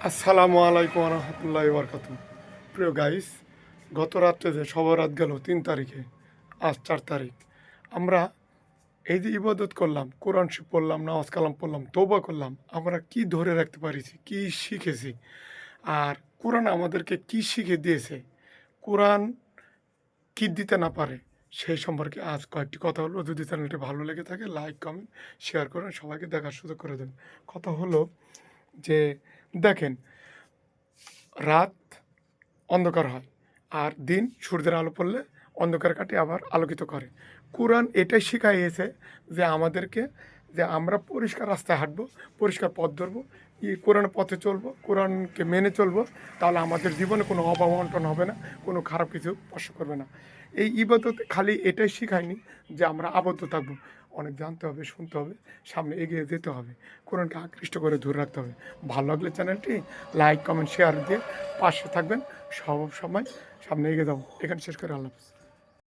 আসসালামু আলাইকুম রহমতুল্লাহ বরকাত। প্রিয় গাইস, গত রাত্রে যে রাত গেল 3 তারিখে, আজ 4 তারিখ, আমরা এই যে ইবাদত করলাম, কোরআন শরীফ পড়লাম, নামাজ কালাম পড়লাম, তৌবা করলাম, আমরা কি ধরে রাখতে পারিছি, কি শিখেছি, আর কোরআন আমাদেরকে কি শিখে দিয়েছে, কোরআন কি দিতে না পারে, সেই সম্পর্কে আজ কয়েকটি কথা হলো। যদি চ্যানেলটি ভালো লেগে থাকে লাইক কমেন্ট শেয়ার করেন, সবাইকে দেখার সুযোগ করে দেন। কথা হলো যে দেখেন, রাত অন্ধকার হয় আর দিন সূর্যের আলো পড়লে অন্ধকার কাটে আবার আলোকিত করে। কোরআন এটাই শিখাইয়েছে যে আমাদেরকে, যে আমরা পরিষ্কার রাস্তায় হাঁটবো, পরিষ্কার পথ ধরবো, কোরআনের পথে চলবো, কোরআনকে মেনে চলবো, তাহলে আমাদের জীবনে কোনো অভাব অনটন হবে না, কোনো খারাপ কিছু স্পর্শ করবে না। এই ইবাদত খালি এটাই শিখায়নি যে আমরা আবদ্ধ থাকবো, অনেক জানতে হবে, শুনতে হবে, সামনে এগিয়ে যেতে হবে, কোরআনকে আকৃষ্ট করে ধরে রাখতে হবে। ভালো লাগলে চ্যানেলটি লাইক কমেন্ট শেয়ার দিয়ে পাশে থাকবেন। সব সময় সামনে এগিয়ে যাবো। এখানে শেষ করে আল্লাহ হাফেজ।